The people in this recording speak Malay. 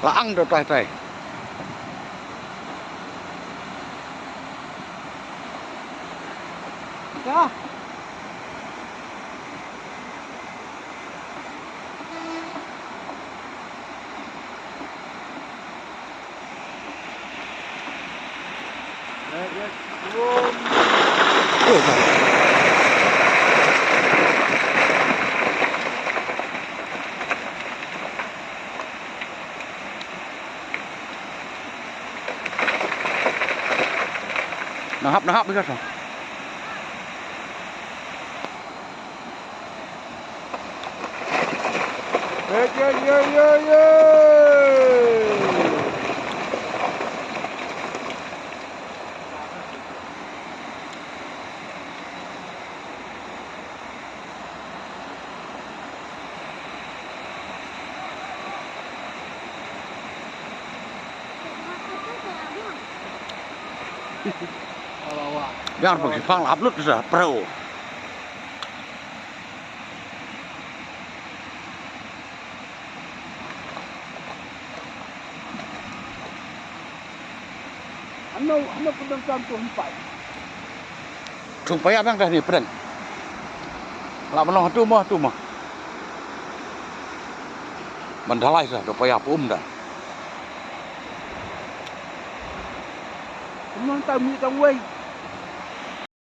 Laang dah tai. Dah. Ya, turun. Nahap dekat sana. Ya. Jangan pergi pang upload sudah perahu. Ano pedang campur empat. Supaya abang dah ni peren. Lak menolong tu mah. Mendalai sah supaya pum dah. Memang tahu ni tang wei.